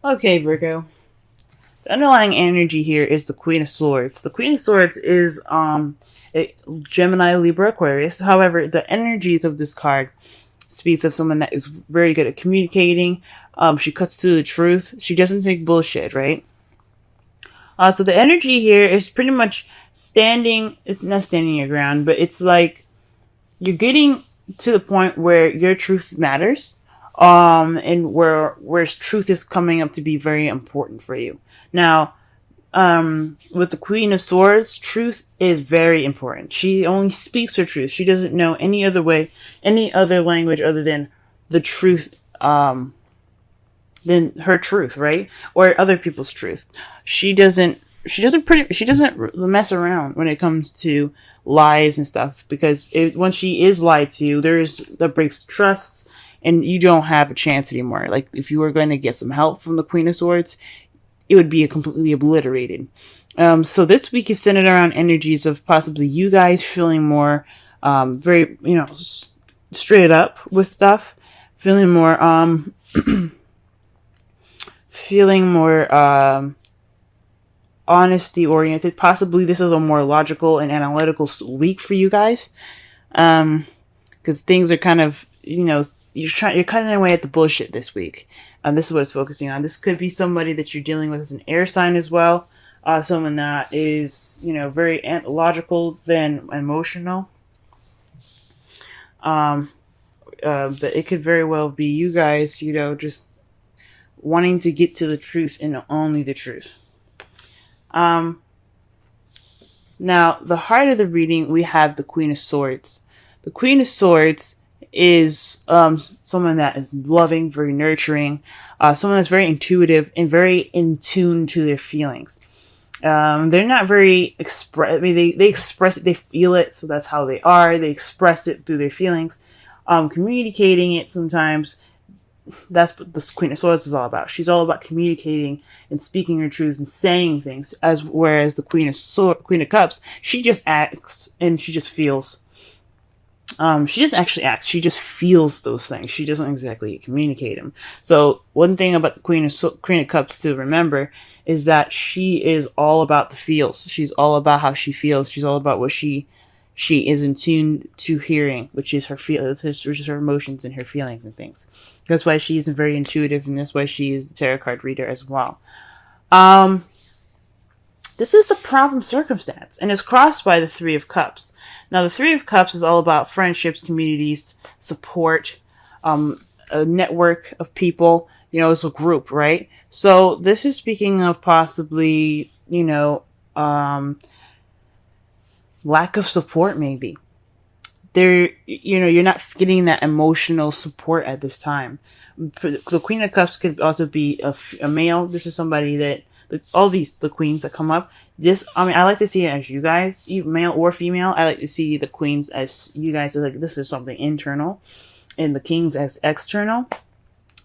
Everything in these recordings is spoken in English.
Okay, Virgo. The underlying energy here is the Queen of Swords. The Queen of Swords is a Gemini, Libra, Aquarius. However, the energies of this card speaks of someone that is very good at communicating. She cuts to the truth. She doesn't take bullshit, right? So the energy here is pretty much standing. It's not standing your ground, but it's like you're getting to the point where your truth matters, and where truth is coming up to be very important for you. Now, with the Queen of Swords, truth is very important. She only speaks her truth. She doesn't know any other way, any other language other than the truth, than her truth, right? Or other people's truth. She doesn't mess around when it comes to lies and stuff, because when she is lied to, that breaks trust, and you don't have a chance anymore. Like, if you were going to get some help from the Queen of Swords, it would be completely obliterated. So this week is centered around energies of possibly you guys feeling more, very, straight up with stuff, feeling more, honesty oriented. Possibly this is a more logical and analytical week for you guys, because things are kind of, you're cutting away at the bullshit this week. This is what it's focusing on. This could be somebody that you're dealing with as an air sign as well. Someone that is, very logical than emotional. But it could very well be you guys, just wanting to get to the truth and only the truth. Now, the heart of the reading, we have the Queen of Swords. The Queen of Swords is someone that is loving, very nurturing, someone that's very intuitive and very in tune to their feelings. They're not very they express it, they feel it, so that's how they are. They express it through their feelings, communicating it sometimes. That's what the Queen of Swords is all about. She's all about communicating and speaking her truth and saying things. Whereas the Queen of Cups, she just acts and she just feels. She doesn't actually act. She just feels those things. She doesn't exactly communicate them. So one thing about the Queen of Cups to remember is that she is all about the feels. She's all about how she feels. She's all about what she is in tune to hearing, which is which is her emotions and her feelings and things. That's why she is very intuitive, and that's why she is the tarot card reader as well. This is the problem circumstance, and is crossed by the Three of Cups. Now, the Three of Cups is all about friendships, communities, support, a network of people. It's a group, right? So this is speaking of possibly, lack of support, maybe. You're not getting that emotional support at this time. The Queen of Cups could also be a male. This is somebody that, all the queens that come up, I like to see it as you guys, male or female. I like to see the queens as you guys, as like, this is something internal, and the kings as external.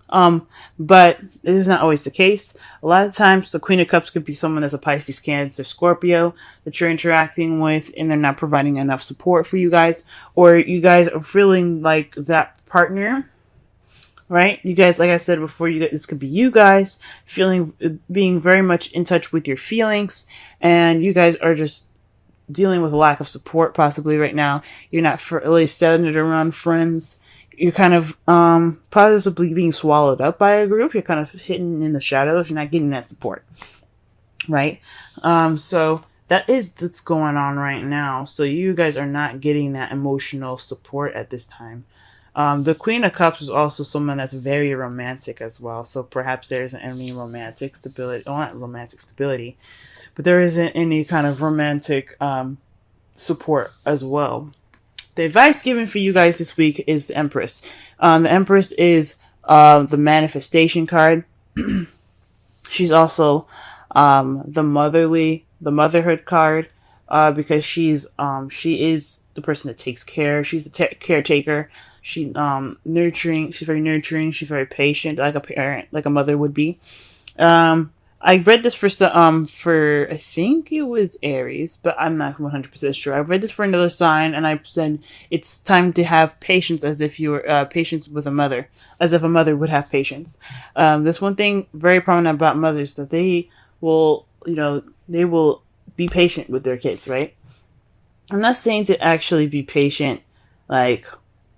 But it is not always the case. A lot of times the Queen of Cups could be someone that's a Pisces, Cancer, Scorpio that you're interacting with, and they're not providing enough support for you guys, or you guys are feeling like that partner, right? You guys, like I said before, this could be you guys being very much in touch with your feelings, and you guys are just dealing with a lack of support possibly right now. You're not really centered around friends. You're kind of possibly being swallowed up by a group. You're kind of hidden in the shadows. You're not getting that support, right? So that's going on right now. So you guys are not getting that emotional support at this time. The Queen of Cups is also someone that's very romantic as well. So perhaps there isn't any romantic stability. Well, not romantic stability, but there isn't any kind of romantic support as well. The advice given for you guys this week is the Empress. The Empress is the manifestation card. She's also the motherhood card, because she is the person that takes care. She's the caretaker. She's nurturing. She's very nurturing. She's very patient, like a parent, like a mother would be. I read this for I think it was Aries, but I'm not 100% sure. I read this for another sign, and I said it's time to have patience, as if you were patience with a mother, as if a mother would have patience. This one thing very prominent about mothers, that they will, they will be patient with their kids, right? I'm not saying to actually be patient, like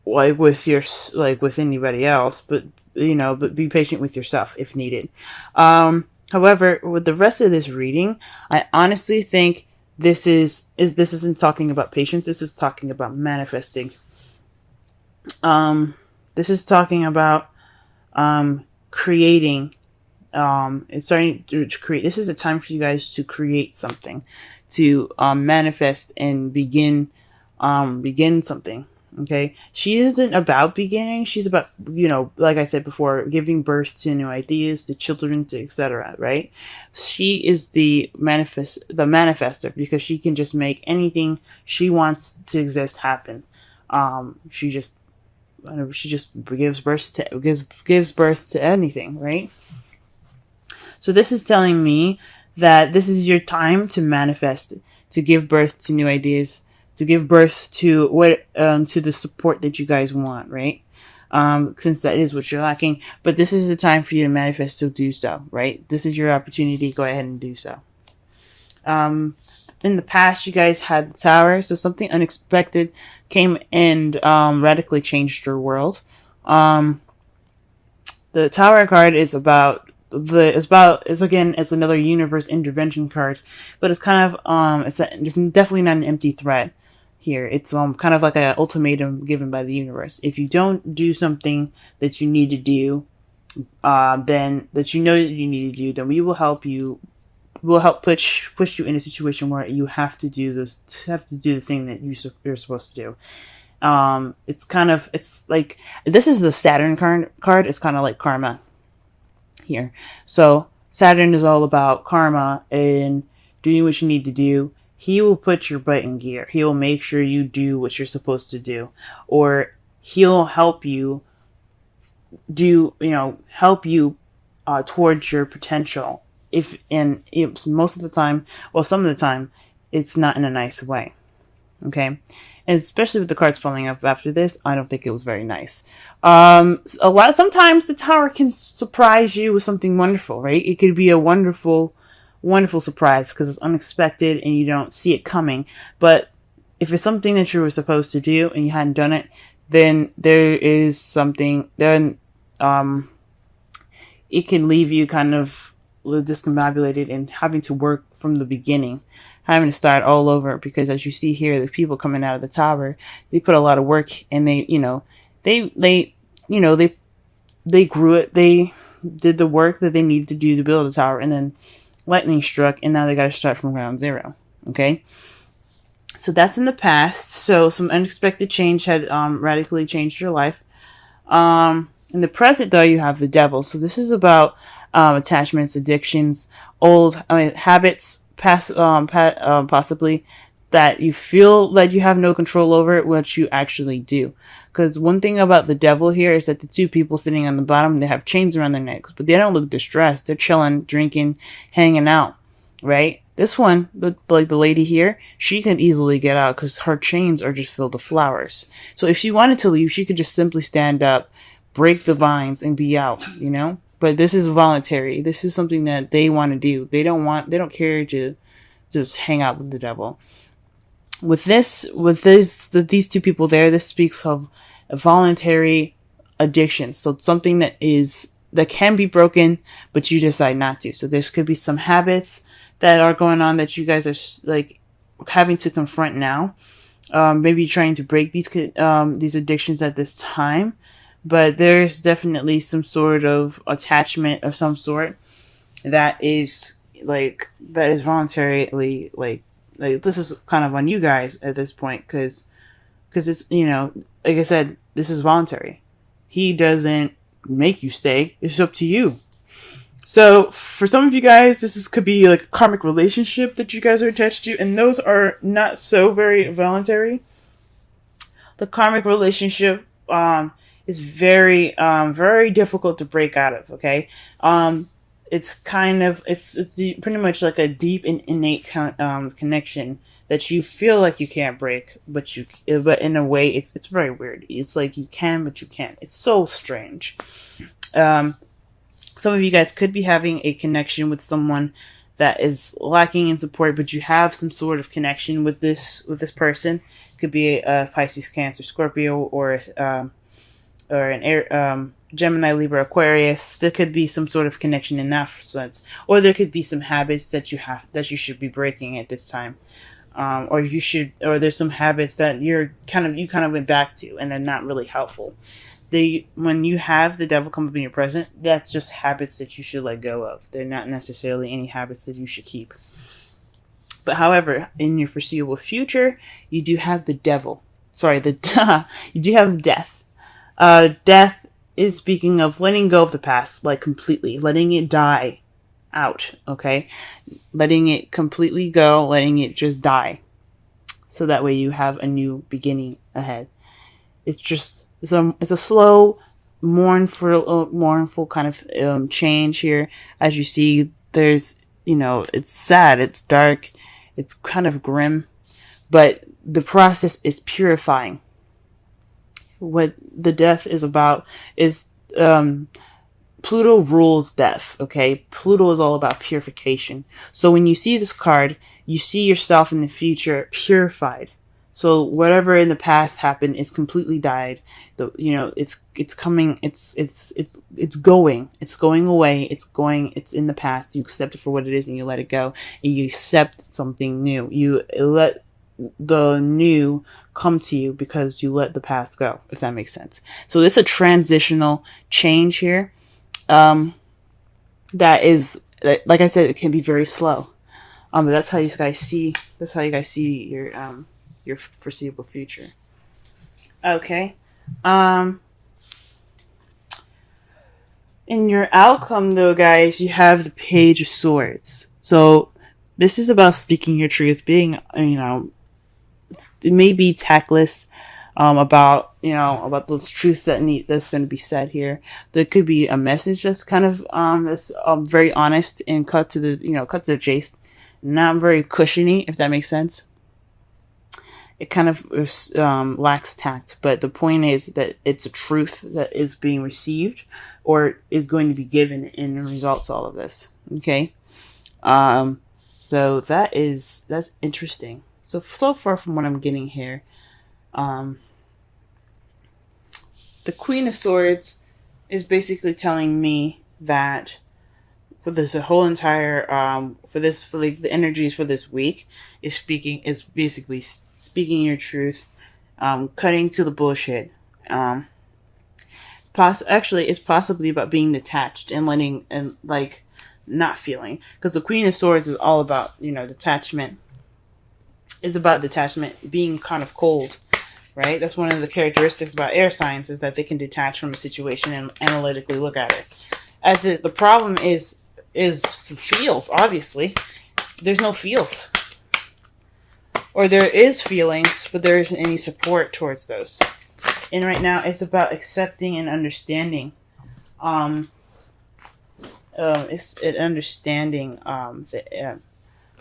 with your, like with anybody else, but but be patient with yourself if needed. However, with the rest of this reading, I honestly think this isn't talking about patience. This is talking about manifesting. This is talking about creating. It's starting to create. This is a time for you guys to create something, to manifest and begin something. Okay, she isn't about beginning. She's about, like I said before, giving birth to new ideas, to children, to etc. Right? She is the manifester, because she can just make anything she wants to exist happen. She just gives birth to anything, right? So this is telling me that this is your time to manifest, to give birth to new ideas, to give birth to to the support that you guys want, right? Since that is what you're lacking. But this is the time for you to manifest, so do so, right? This is your opportunity. Go ahead and do so. In the past, you guys had the Tower, so something unexpected came and radically changed your world. The Tower card is about it's another universe intervention card, but it's kind of it's definitely not an empty threat here. It's kind of like an ultimatum given by the universe. If you don't do something that you need to do, then that you know that you need to do, then we will help you. We'll help push you in a situation where you have to do the thing that you're supposed to do. It's like, this is the Saturn card. It's kind of like karma here. So Saturn is all about karma and doing what you need to do. He will put your butt in gear. He will make sure you do what you're supposed to do, or he'll help you towards your potential. It's most of the time, well, some of the time, it's not in a nice way. Okay. And especially with the cards falling up after this, I don't think it was very nice. Sometimes the Tower can surprise you with something wonderful, right? It could be a wonderful, wonderful surprise because it's unexpected and you don't see it coming. But if it's something that you were supposed to do and you hadn't done it, then there is something, then, it can leave you kind of discombobulated and having to work from the beginning, having to start all over, because as you see here, the people coming out of the Tower, they put a lot of work, and they grew it. They did the work that they needed to do to build a Tower, and then lightning struck, and now they got to start from ground zero. Okay. So that's in the past. So some unexpected change had radically changed your life. In the present, though, you have the Devil. So this is about attachments, addictions, old habits, possibly that you feel that you have no control over it, what you actually do. Because one thing about the Devil here is that the two people sitting on the bottom, they have chains around their necks, but they don't look distressed. They're chilling, drinking, hanging out, right? This one, like the lady here, she can easily get out because her chains are just filled with flowers. So if she wanted to leave, she could just simply stand up, break the vines, and be out, But this is voluntary. This is something that they want to do. They don't care to just hang out with the Devil. With these two people there, this speaks of a voluntary addiction. So it's something that can be broken, but you decide not to. So there could be some habits that are going on that you guys are like having to confront now. Maybe trying to break these addictions at this time. But there's definitely some sort of attachment of some sort that is voluntarily like this is kind of on you guys at this point because it's, like I said, this is voluntary. He doesn't make you stay. It's up to you. So for some of you guys, could be like a karmic relationship that you guys are attached to, and those are not so very voluntary. The karmic relationship, is very, very difficult to break out of. Okay. it's kind of pretty much like a deep and innate connection that you feel like you can't break, but in a way it's very weird. It's like you can, but you can't. It's so strange. Some of you guys could be having a connection with someone that is lacking in support, but you have some sort of connection with this person. It could be a Pisces, Cancer, Scorpio, or an air, Gemini, Libra, Aquarius. There could be some sort of connection in that sense, or there could be some habits that you should be breaking at this time, or there's some habits that you kind of went back to, and they're not really helpful. When you have the devil come up in your present, that's just habits that you should let go of. They're not necessarily any habits that you should keep. But however, in your foreseeable future, you do have the devil. Sorry, you do have death. Death is speaking of letting go of the past, like completely, letting it die out, okay? Letting it completely go, letting it just die. So that way you have a new beginning ahead. It's a slow, mournful kind of change here. As you see, there's, it's sad, it's dark, it's kind of grim, but the process is purifying. What the death is about is Pluto rules death, okay? Pluto is all about purification. So when you see this card, you see yourself in the future purified. So whatever in the past happened, it's completely died. It's coming. It's going away. It's in the past. You accept it for what it is, and you let it go, and you accept something new. You let the new come to you because you let the past go. If that makes sense. So it's a transitional change here. That is, like I said, it can be very slow. But that's how you guys see. That's how you guys see your foreseeable future. Okay. In your outcome, though, guys, you have the Page of Swords. So this is about speaking your truth, being, it may be tactless, about those truths that's going to be said here. There could be a message that's kind of that's very honest and cut to the chase, not very cushiony, if that makes sense. It kind of lacks tact, but the point is that it's a truth that is being received or is going to be given in results all of this. Okay, so that's interesting. So far from what I'm getting here, the Queen of Swords is basically telling me that for this whole entire the energies for this week is basically speaking your truth, cutting to the bullshit. Actually, it's possibly about being detached and letting and like not feeling, because the Queen of Swords is all about detachment. It's about detachment, being kind of cold, right? That's one of the characteristics about air signs, is that they can detach from a situation and analytically look at it. The problem is the feels. Obviously, there's no feels, or there is feelings, but there isn't any support towards those. And right now, it's about accepting and understanding.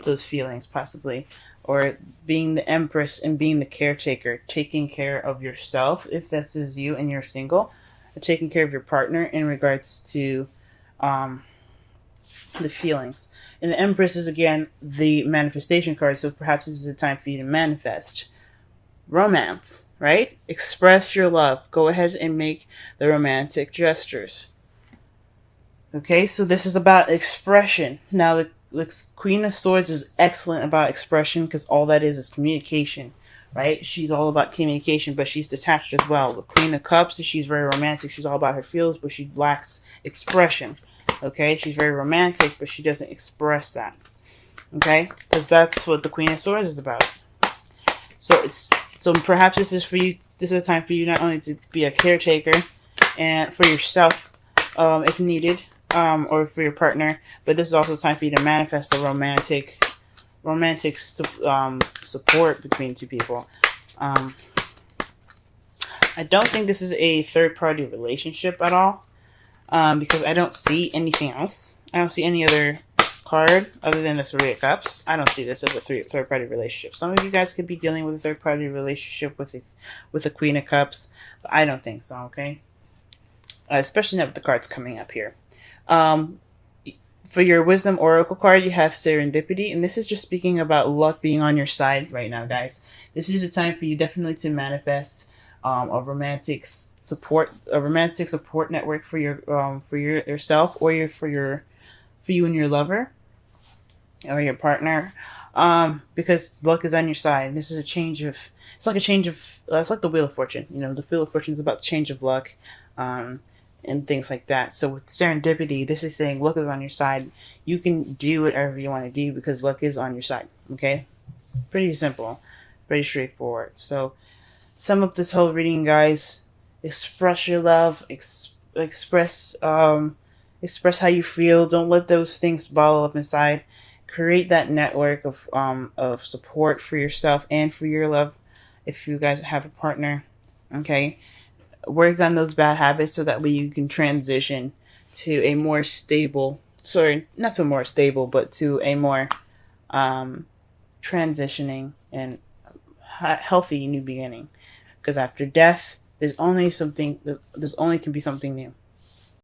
Those feelings, possibly, or being the Empress and being the caretaker, taking care of yourself if this is you and you're single, taking care of your partner in regards to the feelings. And the Empress is again the manifestation card, so perhaps this is a time for you to manifest romance, right? Express your love. Go ahead and make the romantic gestures. Okay, so this is about expression. Now, the Queen of Swords is excellent about expression, because all that is communication, right? She's all about communication, but she's detached as well. The Queen of Cups, she's very romantic. She's all about her feels, but she lacks expression. Okay, she's very romantic, but she doesn't express that. Okay, because that's what the Queen of Swords is about. So perhaps this is for you. This is a time for you not only to be a caretaker and for yourself, if needed, or for your partner, but this is also a time for you to manifest a romantic support between two people. I don't think this is a third-party relationship at all. because I don't see anything else. I don't see any other card other than the Three of Cups. I don't see this as a third-party relationship. Some of you guys could be dealing with a third-party relationship with a Queen of Cups, but I don't think so, okay? Especially not with the cards coming up here. For your Wisdom Oracle card, you have Serendipity, and this is just speaking about luck being on your side right now, guys. This is a time for you definitely to manifest a romantic support network for yourself, or for you and your lover or your partner, because luck is on your side. This is it's like the Wheel of Fortune. You know, the Wheel of Fortune is about change of luck, and things like that. So with Serendipity, this is saying luck is on your side. You can do whatever you want to do because luck is on your side. Okay, pretty simple, pretty straightforward. So sum up this whole reading, guys. Express your love. Express how you feel. Don't let those things bottle up inside. Create that network of support for yourself and for your love if you guys have a partner. Okay, work on those bad habits so that way you can transition to a more stable, not to more stable, but to a more transitioning and healthy new beginning. Because after death, there's only can be something new.